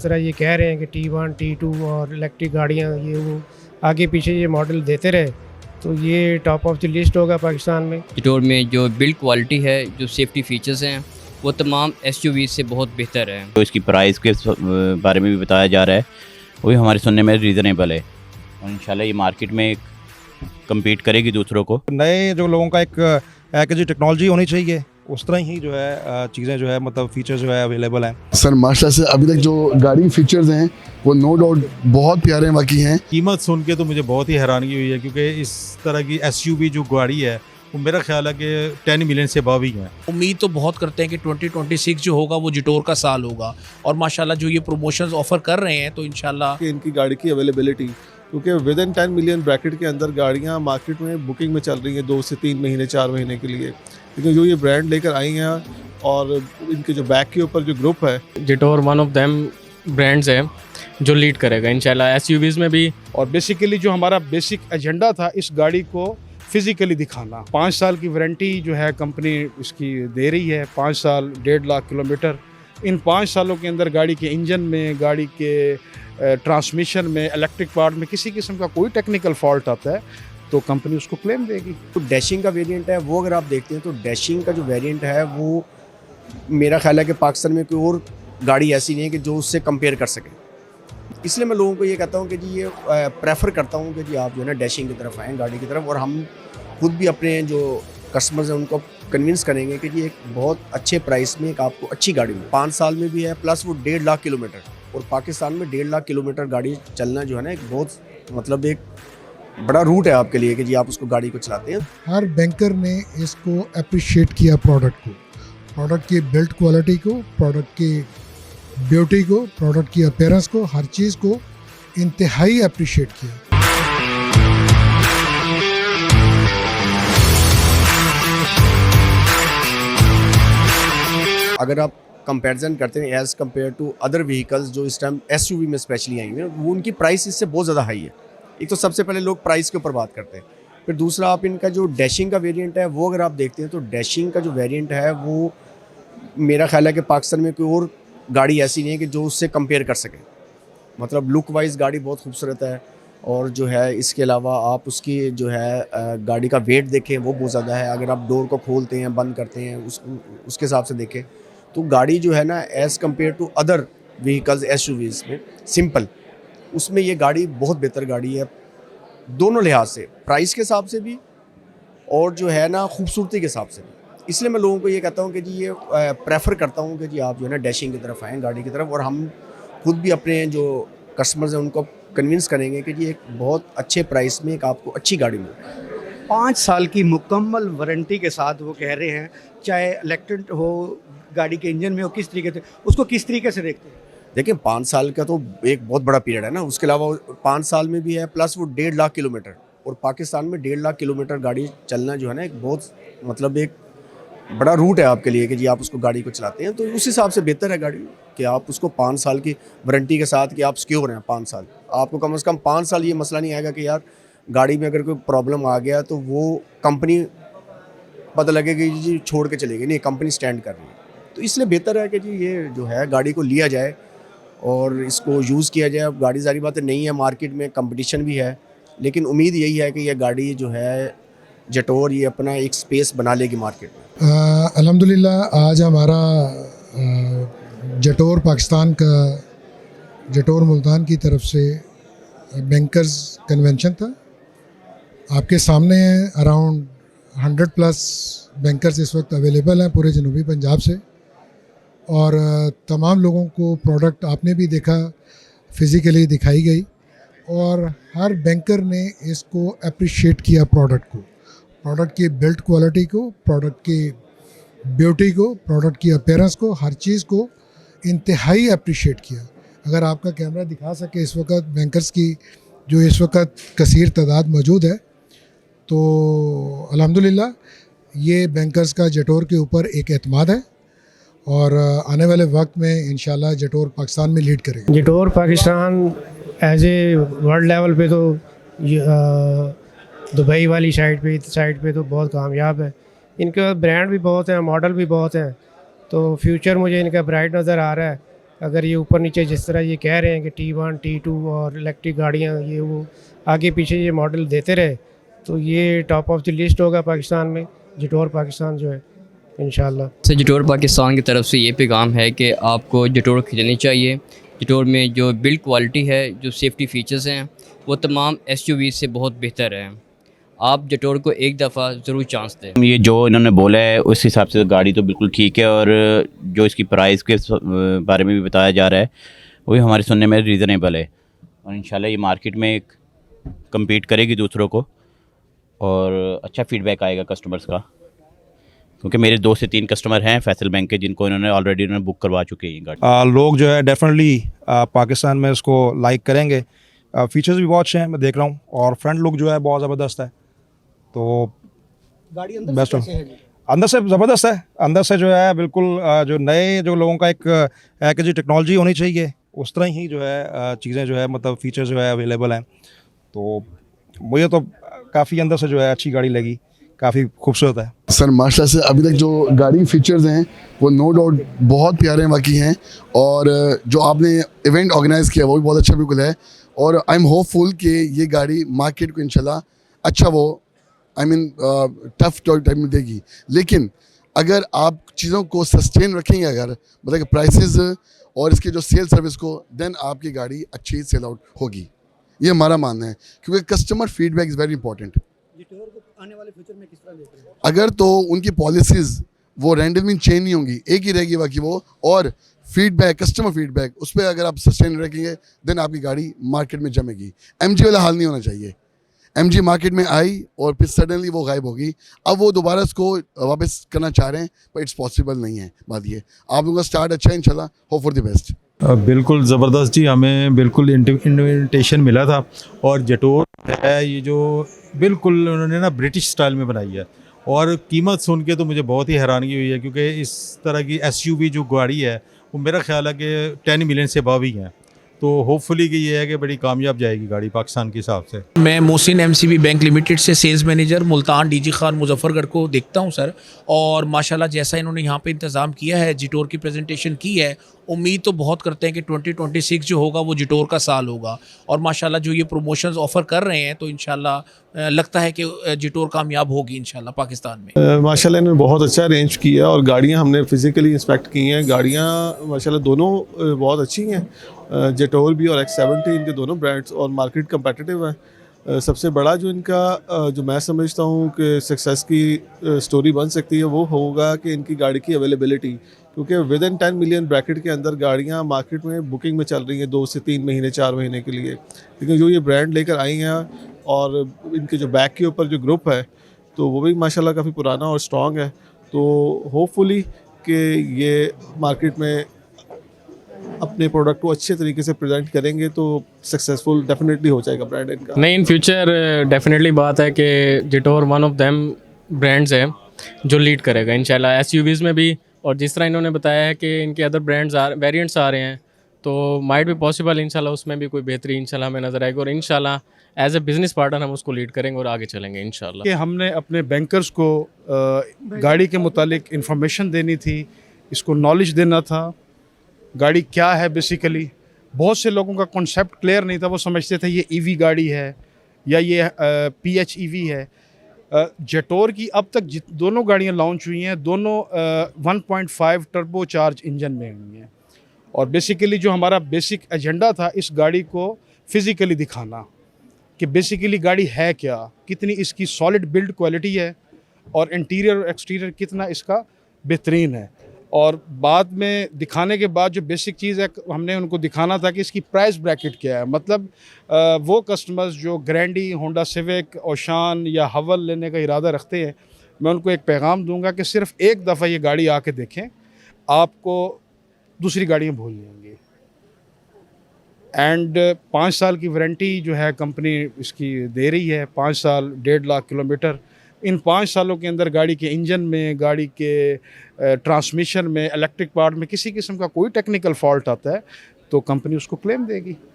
तरह ये कह रहे हैं कि T1 T2 और इलेक्ट्रिक गाड़ियाँ ये वो आगे पीछे ये मॉडल देते रहे तो ये टॉप ऑफ द लिस्ट होगा पाकिस्तान में। जटोर में जो बिल्ड क्वालिटी है, जो सेफ्टी फीचर्स हैं, वो तमाम एसयूवी से बहुत बेहतर है। तो इसकी प्राइस के बारे में भी बताया जा रहा है, वो भी हमारे सुनने में रीज़नेबल है और इंशाल्लाह ये मार्केट में कम्पीट करेगी दूसरों को। नए जो लोगों का एक कि जो टेक्नोलॉजी होनी चाहिए उस तरह ही जो है चीज़ें जो है मतलब फीचर जो है अवेलेबल हैं। सर माशाल्लाह से अभी तक जो गाड़ी फीचर्स हैं वो नो डाउट बहुत प्यारे बाकी हैं। कीमत सुन के तो मुझे बहुत ही हैरानी हुई है क्योंकि इस तरह की एसयूवी जो गाड़ी है वो मेरा ख्याल है कि 10 मिलियन से अबव ही है। उम्मीद तो बहुत करते हैं कि 2026 जो होगा वो जटोर का साल होगा और माशाल्लाह जो ये प्रमोशंस ऑफर कर रहे हैं तो इंशाल्लाह कि इनकी गाड़ी की अवेलेबिलिटी, क्योंकि विद इन 10 मिलियन ब्रैकेट के अंदर गाड़ियां मार्केट में बुकिंग में चल रही हैं 2 से 3 महीने 4 महीने के लिए, लेकिन जो ये ब्रांड लेकर आई हैं और इनके जो बैक के ऊपर जो ग्रुप है, जटोर वन ऑफ देम ब्रांड्स है जो लीड करेगा इंशाल्लाह एसयूवीज में भी। और बेसिकली जो हमारा बेसिक एजेंडा था इस गाड़ी को फिजिकली दिखाना। 5 साल की वारंटी जो है कंपनी इसकी दे रही है, 5 साल 1.5 लाख किलोमीटर। इन 5 सालों के अंदर गाड़ी के इंजन में, गाड़ी के ट्रांसमिशन में, इलेक्ट्रिक पार्ट में किसी किस्म का कोई टेक्निकल फॉल्ट आता है तो कंपनी उसको क्लेम देगी। तो डैशिंग का वेरिएंट है वो अगर आप देखते हैं तो डैशिंग का जो वेरिएंट है वो मेरा ख्याल है कि पाकिस्तान में कोई और गाड़ी ऐसी नहीं है कि जो उससे कंपेयर कर सके। इसलिए मैं लोगों को ये कहता हूँ कि जी ये प्रेफर करता हूँ कि जी आप जो है ना डैशिंग की तरफ आएँ, गाड़ी की तरफ, और हम खुद भी अपने जो कस्टमर्स हैं उनको कन्विंस करेंगे कि जी एक बहुत अच्छे प्राइस में एक आपको अच्छी गाड़ी मिले। 5 साल में भी है प्लस वो 1.5 लाख किलोमीटर, और पाकिस्तान में 1.5 लाख किलोमीटर गाड़ी चलना जो है ना एक बहुत मतलब एक बड़ा रूट है आपके लिए कि जी आप उसको गाड़ी को चलाते हैं। हर बैंकर ने इसको अप्रिशिएट किया प्रोडक्ट को, प्रोडक्ट की बिल्ड क्वालिटी को, प्रोडक्ट की ब्यूटी को, प्रोडक्ट की अपीयरेंस को, हर चीज़ को इंतहाई अप्रिशिएट किया। अगर आप कंपैरिजन करते हैं as compare to other vehicles जो इस टाइम एसयूवी में स्पेशली आई हुई हैं, वो उनकी प्राइस इससे बहुत ज़्यादा हाई है। एक तो सबसे पहले लोग प्राइस के ऊपर बात करते हैं, फिर दूसरा आप इनका जो डैशिंग का वेरिएंट है वो अगर आप देखते हैं तो डैशिंग का जो वेरिएंट है वो मेरा ख्याल है कि पाकिस्तान में कोई और गाड़ी ऐसी नहीं है कि जो उससे कंपेयर कर सके। मतलब लुक वाइज गाड़ी बहुत खूबसूरत है, और जो है इसके अलावा आप उसकी जो है गाड़ी का वेट देखें वो बहुत ज़्यादा है। अगर आप डोर को खोलते हैं बंद करते हैं उसके हिसाब से देखें तो गाड़ी जो है ना as compare to other vehicles SUVs में सिंपल, उसमें ये गाड़ी बहुत बेहतर गाड़ी है दोनों लिहाज से, प्राइस के हिसाब से भी और जो है ना खूबसूरती के हिसाब से भी। इसलिए मैं लोगों को ये कहता हूँ कि जी ये प्रेफर करता हूँ कि जी आप जो है ना डैशिंग की तरफ आएँ, गाड़ी की तरफ, और हम खुद भी अपने जो कस्टमर्स हैं उनको कन्विंस करेंगे कि जी एक बहुत अच्छे प्राइस में एक आपको अच्छी गाड़ी मिले। 5 साल की मुकम्मल वारंटी के साथ वो कह रहे हैं, चाहे इलेक्ट्रिक हो, गाड़ी के इंजन में हो, किस तरीके से उसको किस तरीके से देखते हैं। देखिए 5 साल का तो एक बहुत बड़ा पीरियड है ना, उसके अलावा 5 साल में भी है प्लस वो 1.5 लाख किलोमीटर, और पाकिस्तान में 1.5 लाख किलोमीटर गाड़ी चलना जो है ना एक बहुत मतलब एक बड़ा रूट है आपके लिए कि जी आप उसको गाड़ी को चलाते हैं, तो उस हिसाब से बेहतर है गाड़ी कि आप उसको 5 साल की वारंटी के साथ कि आप सिक्योर हैं। 5 साल आपको कम से कम 5 साल ये मसला नहीं आएगा कि यार गाड़ी में अगर कोई प्रॉब्लम आ गया तो वो कंपनी पता लगेगी जी छोड़ के चलेगी, नहीं कंपनी स्टैंड कर रही है। तो इसलिए बेहतर है कि जी ये जो है गाड़ी को लिया जाए और इसको यूज़ किया जाए। अब गाड़ी सारी बातें नहीं है, मार्केट में कंपटीशन भी है, लेकिन उम्मीद यही है कि यह गाड़ी जो है जटोर ये अपना एक स्पेस बना लेगी मार्केट में। अल्हम्दुलिल्लाह आज हमारा जटोर पाकिस्तान का, जटोर मुल्तान की तरफ से बैंकर्स कन्वेंशन था। आपके सामने अराउंड 100+ बैंकर्स इस वक्त अवेलेबल हैं पूरे जनूबी पंजाब से, और तमाम लोगों को प्रोडक्ट आपने भी देखा, फिज़िकली दिखाई गई, और हर बैंकर ने इसको अप्रिशिएट किया प्रोडक्ट को, प्रोडक्ट की बिल्ड क्वालिटी को, प्रोडक्ट की ब्यूटी को, प्रोडक्ट की अपीयरेंस को, हर चीज़ को इंतहाई अप्रिशिएट किया। अगर आपका कैमरा दिखा सके इस वक्त बैंकर्स की जो इस वक्त कसीर तादाद मौजूद है, तो अल्हम्दुलिल्लाह ये बैंकर्स का जटोर के ऊपर एक एतमाद है, और आने वाले वक्त में इंशाल्लाह जटोर पाकिस्तान में लीड करेगा। जटोर Pakistan as a world level पे तो दुबई वाली साइड पे तो बहुत कामयाब है। इनके ब्रांड भी बहुत हैं, मॉडल भी बहुत हैं, तो फ्यूचर मुझे इनका ब्राइट नज़र आ रहा है। अगर ये ऊपर नीचे जिस तरह ये कह रहे हैं कि T1 T2 और इलेक्ट्रिक गाड़ियाँ ये वो आगे पीछे ये मॉडल देते रहे तो ये टॉप ऑफ द लिस्ट होगा पाकिस्तान में, जटोर पाकिस्तान जो है इंशाल्लाह। से जटोर पाकिस्तान की तरफ से ये पैगाम है कि आपको जटोर खरीदनी चाहिए। जटोर में जो बिल्ड क्वालिटी है, जो सेफ्टी फ़ीचर्स हैं, वो तमाम SUV से बहुत बेहतर है। आप जटोर को एक दफ़ा ज़रूर चांस दें। ये जो इन्होंने बोला है उस हिसाब से गाड़ी तो बिल्कुल ठीक है, और जो इसकी प्राइस के बारे में भी बताया जा रहा है वो भी हमारे सुनने में रीज़नेबल है, और इंशाल्लाह ये मार्केट में एक कम्पीट करेगी दूसरों को, और अच्छा फ़ीडबैक आएगा कस्टमर्स का, क्योंकि मेरे 2 से 3 कस्टमर हैं फैसल बैंक के जिनको इन्होंने ऑलरेडी बुक करवा चुके हैं गाड़ी। लोग जो है डेफिनेटली पाकिस्तान में इसको लाइक करेंगे। फीचर्स भी बहुत अच्छे हैं, मैं देख रहा हूँ, और फ्रंट लुक जो है बहुत ज़बरदस्त है। तो गाड़ी अंदर बेस्ट से कैसे है जी? अंदर से ज़बरदस्त है, अंदर से जो है बिल्कुल जो नए जो लोगों का एक है कि जो टेक्नोलॉजी होनी चाहिए उस तरह ही जो है चीज़ें जो है मतलब फ़ीचर जो है अवेलेबल हैं। तो मुझे तो काफ़ी अंदर से जो है अच्छी गाड़ी लगी, काफ़ी खूबसूरत है सर। माशाल्लाह से अभी तक जो गाड़ी फीचर्स हैं वो नो डाउट बहुत प्यारे वाकई हैं, और जो आपने इवेंट ऑर्गेनाइज़ किया वो भी बहुत अच्छा बिल्कुल है, और आई एम होपफुल कि ये गाड़ी मार्केट को इंशाल्लाह अच्छा वो टफ टाइम में देगी। लेकिन अगर आप चीज़ों को सस्टेन रखेंगे, अगर मतलब कि प्राइसेस और इसके जो सेल सर्विस को, देन आपकी गाड़ी अच्छी सेल आउट होगी, ये हमारा मानना है, क्योंकि customer feedback is very important. जटोर को आने वाले फ्यूचर में किस तरह देख रहे हैं? अगर तो उनकी पॉलिसीज़ वो रैंडमली चेंज नहीं होंगी, एक ही रहेगी बाकी वो, और फीडबैक कस्टमर फीडबैक उस पर अगर आप सस्टेन रखेंगे देन आपकी गाड़ी मार्केट में जमेगी। MG वाला हाल नहीं होना चाहिए। MG मार्केट में आई और फिर सडनली वो गायब होगी, अब वो दोबारा इसको वापस करना चाह रहे हैं, पर इट्स पॉसिबल नहीं है। बात ये आप लोगों का स्टार्ट अच्छा है, इंशाल्लाह होप फॉर द बेस्ट। बिल्कुल ज़बरदस्त जी, हमें बिल्कुल इन्विटेशन मिला था, और जटोर है ये जो बिल्कुल उन्होंने ना ब्रिटिश स्टाइल में बनाई है, और कीमत सुन के तो मुझे बहुत ही हैरानगी हुई है, क्योंकि इस तरह की SUV जो गाड़ी है वो मेरा ख्याल है कि 10 मिलियन से अबव ही है। तो होपफुली कि ये है कि बड़ी कामयाब जाएगी गाड़ी पाकिस्तान के हिसाब से। मैं मोहसिन MCB बैंक लिमिटेड से sales manager Multan DG Khan Muzaffargarh को देखता हूं सर, और माशाल्लाह जैसा इन्होंने यहाँ पे इंतज़ाम किया है, जिटोर की प्रेजेंटेशन की है, उम्मीद तो बहुत करते हैं कि 2026 जो होगा वो जिटोर का साल होगा, और माशाल्लाह जो ये प्रमोशंस ऑफ़र कर रहे हैं तो इंशाल्लाह लगता है कि जिटोर कामयाब होगी इंशाल्लाह पाकिस्तान में। माशाल्लाह इन्होंने बहुत अच्छा अरेंज किया, और गाड़ियाँ हमने फ़िज़िकली इंस्पेक्ट की हैं। गाड़ियाँ माशाल्लाह दोनों बहुत अच्छी हैं, जटोर भी और X70, इनके दोनों ब्रांड्स, और मार्केट कम्पेटिटिव है। सबसे बड़ा जो इनका जो मैं समझता हूँ कि सक्सेस की स्टोरी बन सकती है वो होगा कि इनकी गाड़ी की अवेलेबिलिटी, क्योंकि विद इन 10 मिलियन ब्रैकेट के अंदर गाड़ियाँ मार्केट में बुकिंग में चल रही हैं 2 से 3 महीने 4 महीने के लिए। लेकिन जो ये ब्रांड लेकर आई हैं, और इनके जो बैक के ऊपर जो ग्रुप है तो वो भी माशाल्लाह काफ़ी पुराना और स्ट्रॉन्ग है। तो होपफुली कि ये मार्केट में अपने प्रोडक्ट को अच्छे तरीके से प्रेजेंट करेंगे तो सक्सेसफुल डेफिनेटली हो जाएगा ब्रांड इनका। नहीं, इन फ्यूचर डेफिनेटली बात है कि जिटोर वन ऑफ देम ब्रांड्स है जो लीड करेगा इंशाल्लाह SUVs में भी, और जिस तरह इन्होंने बताया है कि इनके अदर ब्रांड्स वेरिएंट्स आ रहे हैं, तो माइट भी पॉसिबल इंशाल्लाह उसमें भी कोई बेहतरी इंशाल्लाह हमें नज़र आएगी, और इंशाल्लाह एज ए बिज़नेस पार्टनर हम उसको लीड करेंगे और आगे चलेंगे इंशाल्लाह। कि हमने अपने बैंकर्स को गाड़ी के मुतालिक इंफॉर्मेशन देनी थी, इसको नॉलेज देना था, गाड़ी क्या है बेसिकली। बहुत से लोगों का कॉन्सेप्ट क्लियर नहीं था, वो समझते थे ये EV गाड़ी है या ये PHEV है। जटोर की अब तक दोनों गाड़ियाँ लॉन्च हुई हैं, दोनों 1.5 टर्बो चार्ज इंजन में हुई हैं, और बेसिकली जो हमारा बेसिक एजेंडा था इस गाड़ी को फिज़िकली दिखाना कि बेसिकली गाड़ी है क्या, कितनी इसकी सॉलिड बिल्ड क्वालिटी है, और इंटीरियर और एक्सटीरियर कितना इसका बेहतरीन है। और बाद में दिखाने के बाद जो बेसिक चीज़ है हमने उनको दिखाना था कि इसकी प्राइस ब्रैकेट क्या है। मतलब वो कस्टमर्स जो ग्रैंडी, होंडा सिविक, ओशान या हवल लेने का इरादा रखते हैं, मैं उनको एक पैगाम दूंगा कि सिर्फ एक दफ़ा ये गाड़ी आके देखें, आपको दूसरी गाड़ियाँ भूल जाएंगी। एंड 5 साल की वारंटी जो है कंपनी इसकी दे रही है, 5 साल 1.5 लाख किलोमीटर। इन 5 सालों के अंदर गाड़ी के इंजन में, गाड़ी के ट्रांसमिशन में, इलेक्ट्रिक पार्ट में किसी किस्म का कोई टेक्निकल फॉल्ट आता है तो कंपनी उसको क्लेम देगी।